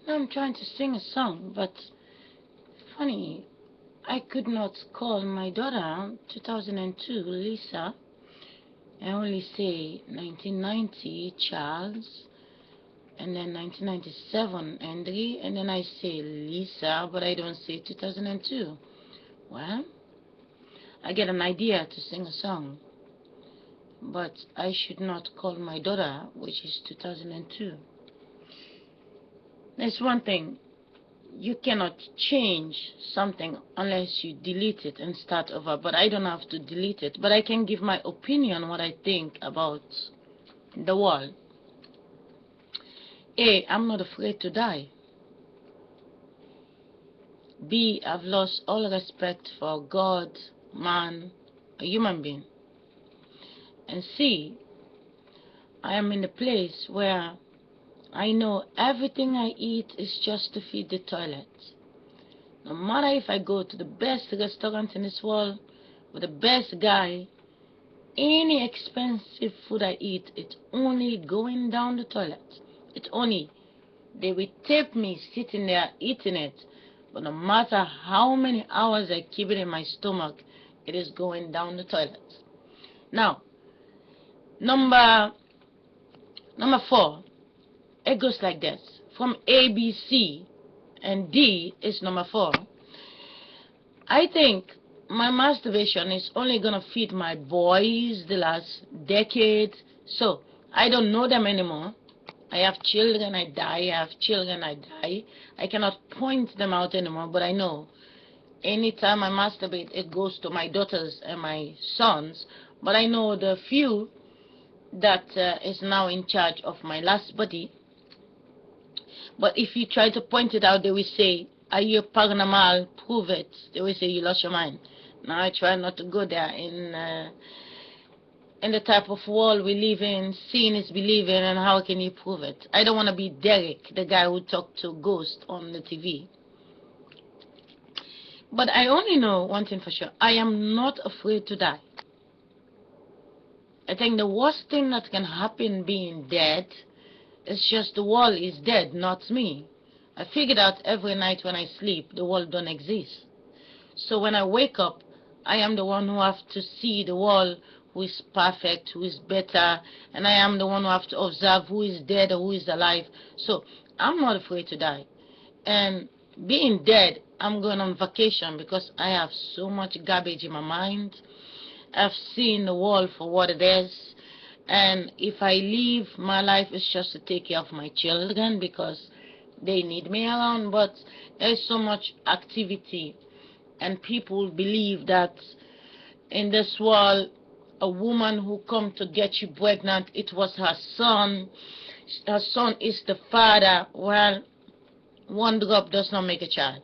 I'm trying to sing a song, but funny, I could not call my daughter 2002 Lisa. I only say 1990 Charles, and then 1997 Andre, and then I say Lisa, but I don't say 2002. Well, I get an idea to sing a song, but I should not call my daughter, which is 2002. There's one thing. You cannot change something unless you delete it and start over, but I don't have to delete it, but I can give my opinion, what I think about the world. A, I'm not afraid to die. B, I've lost all respect for God, man, a human being. And C, I am in a place where I know everything I eat is just to feed the toilet. No matter if I go to the best restaurant in this world with the best guy, any expensive food I eat, it's only going down the toilet. It's only, they will tip me sitting there eating it, but no matter how many hours I keep it in my stomach, it is going down the toilet. Now, number 4, it goes like this. From A, B, C, and D is number 4. I think my masturbation is only gonna feed my boys the last decade, so I don't know them anymore. I have children, I die. I have children, I die. I cannot point them out anymore, but I know anytime I masturbate, it goes to my daughters and my sons. But I know the few that is now in charge of my last body. But if you try to point it out, they will say, are you paranormal? Prove it. They will say, you lost your mind. Now I try not to go there. In the type of world we live in, seeing is believing, and how can you prove it? I don't want to be Derek, the guy who talked to ghosts on the TV. But I only know one thing for sure. I am not afraid to die. I think the worst thing that can happen being dead is just the world is dead, not me. I figured out every night when I sleep, the world don't exist. So when I wake up, I am the one who have to see the world, who is perfect, who is better, and I am the one who have to observe who is dead or who is alive. So I'm not afraid to die. And being dead, I'm going on vacation because I have so much garbage in my mind. I've seen the world for what it is. And if I leave, my life is just to take care of my children because they need me around. But there's so much activity, and people believe that in this world, a woman who come to get you pregnant, it was her son. Her son is the father. Well, one drop does not make a child.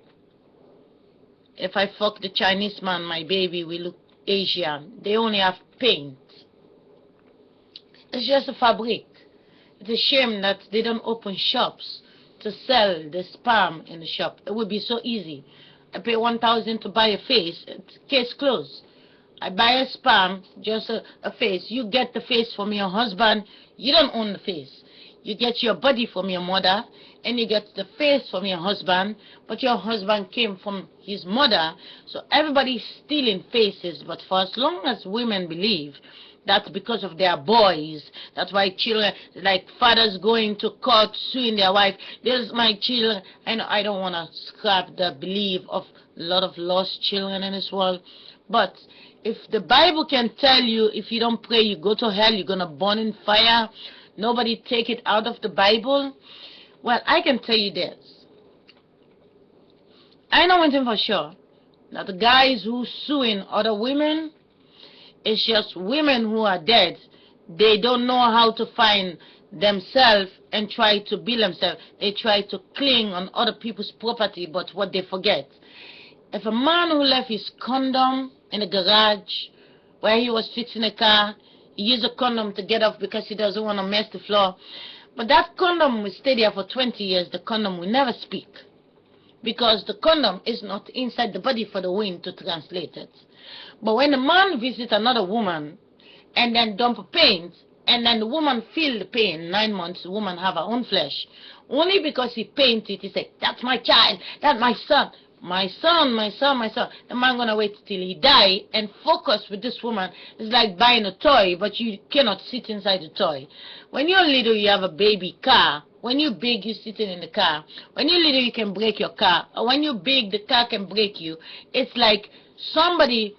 If I fuck the Chinese man, my baby will look Asian. They only have paint. It's just a fabric. It's a shame that they don't open shops to sell the sperm in the shop. It would be so easy. I pay $1,000 to buy a face. It's case closed. I buy a sperm, just a face. You get the face from your husband. You don't own the face. You get your body from your mother, and you get the face from your husband, but your husband came from his mother. So everybody's stealing faces, but for as long as women believe that's because of their boys, that's why children, like fathers going to court suing their wife, this is my children. I don't want to scrap the belief of a lot of lost children in this world, but if the Bible can tell you if you don't pray you go to hell, you're going to burn in fire, nobody take it out of the Bible. Well, I can tell you this. I know one thing for sure, that the guys who suing other women, it's just women who are dead. They don't know how to find themselves and try to build themselves. They try to cling on other people's property, but what they forget, if a man who left his condom in the garage where he was fixing a car, he used a condom to get off because he doesn't want to mess the floor, but that condom will stay there for 20 years, the condom will never speak, because the condom is not inside the body for the wind to translate it. But when a man visits another woman and then dump paint, and then the woman feel the pain. 9 months, the woman have her own flesh. Only because he painted, he said, that's my child, that's my son. My son, my son, my son. The man gonna wait till he die and focus with this woman. It's like buying a toy, but you cannot sit inside the toy. When you're little, you have a baby car. When you're big, you're sitting in the car. When you're little, you can break your car. Or when you're big, the car can break you. It's like somebody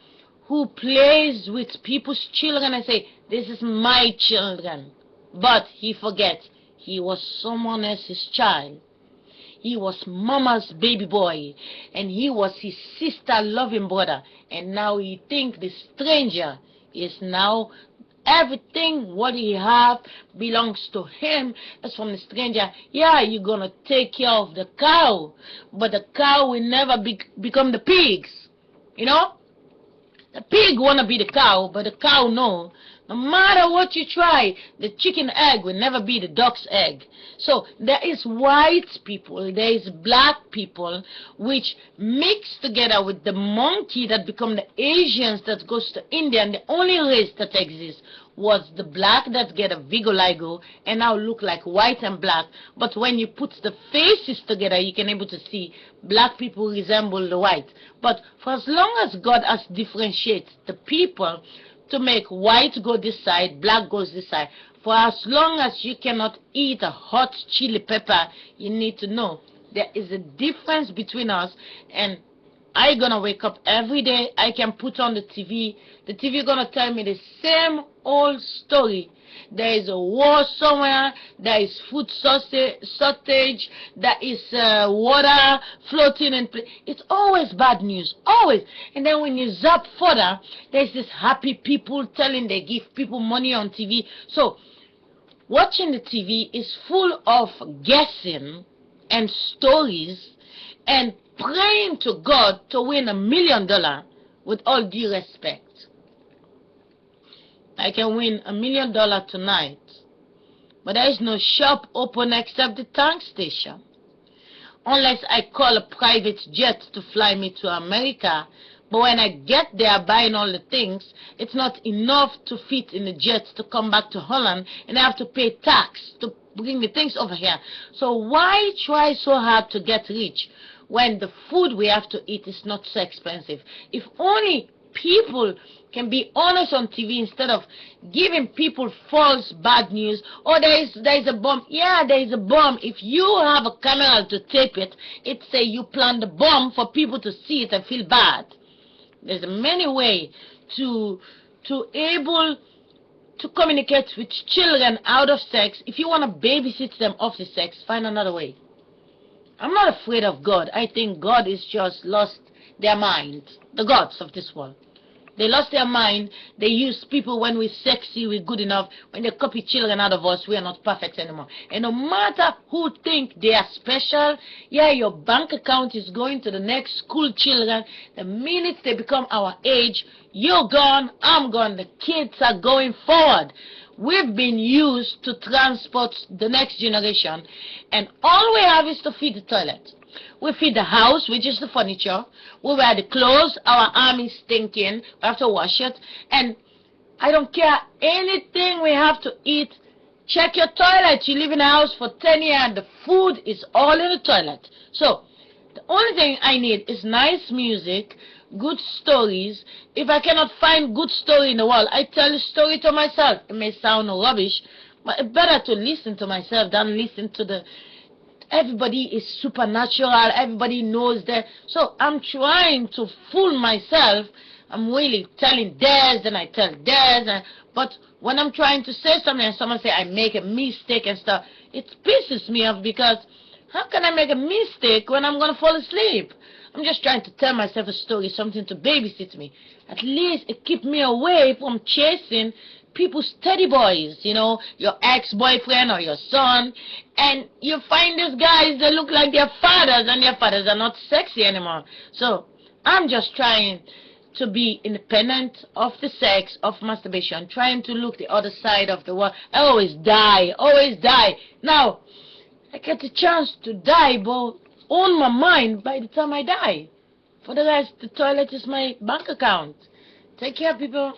who plays with people's children and say, this is my children. But he forgets he was someone else's child. He was mama's baby boy, and he was his sister loving brother, and now he think the stranger is now everything what he have belongs to him. As from the stranger, yeah, you're gonna take care of the cow, but the cow will never become the pigs, you know. The pig wanna be the cow, but the cow no matter what you try, the chicken egg will never be the duck's egg. So there is white people, there is black people, which mix together with the monkey that become the Asians that goes to India, and the only race that exists was the black that get a vitiligo and now look like white and black. But when you put the faces together, you can able to see black people resemble the white. But for as long as God has differentiated the people to make white go this side, black goes this side, for as long as you cannot eat a hot chili pepper, you need to know there is a difference between us. And I gonna wake up every day, I can put on the TV gonna tell me the same old story. There is a war somewhere, there is food shortage, there is water floating in place. It's always bad news, always. And then when you zap further, there's this happy people telling they give people money on TV. So watching the TV is full of guessing and stories and praying to God to win $1 million. With all due respect, I can win $1 million tonight, but there is no shop open except the tank station. Unless I call a private jet to fly me to America. But when I get there buying all the things, it's not enough to fit in the jet to come back to Holland, and I have to pay tax to bring the things over here. So why try so hard to get rich when the food we have to eat is not so expensive? If only people can be honest on TV instead of giving people false bad news. Oh, there is a bomb. Yeah, there is a bomb. If you have a camera to tape it, it say you planned the bomb for people to see it and feel bad. There's many ways to able to communicate with children out of sex. If you want to babysit them off the sex, find another way. I'm not afraid of God. I think God is just lost their mind. The gods of this world. They lost their mind. They use people when we're sexy, we're good enough. When they copy children out of us, we are not perfect anymore. And no matter who think they are special, yeah, your bank account is going to the next school children. The minute they become our age, you're gone, I'm gone. The kids are going forward. We've been used to transport the next generation, and all we have is to feed the toilet. We feed the house, which is the furniture. We wear the clothes, our arm is stinking, we have to wash it. And I don't care anything we have to eat. Check your toilet. You live in a house for 10 years and the food is all in the toilet. So the only thing I need is nice music, good stories. If I cannot find good story in the world, I tell the story to myself. It may sound rubbish, but it's better to listen to myself than listen to the... Everybody is supernatural. Everybody knows that. So I'm trying to fool myself. I'm really telling theirs, and I tell theirs. But when I'm trying to say something and someone say I make a mistake and stuff, it pisses me off, because how can I make a mistake when I'm going to fall asleep? I'm just trying to tell myself a story, something to babysit me. At least it keeps me away from chasing people's teddy boys, you know, your ex-boyfriend or your son, and you find these guys that look like their fathers, and their fathers are not sexy anymore. So I'm just trying to be independent of the sex, of masturbation, trying to look the other side of the world. I always die, always die. Now, I get the chance to die, but own my mind by the time I die. For the rest, the toilet is my bank account. Take care, people.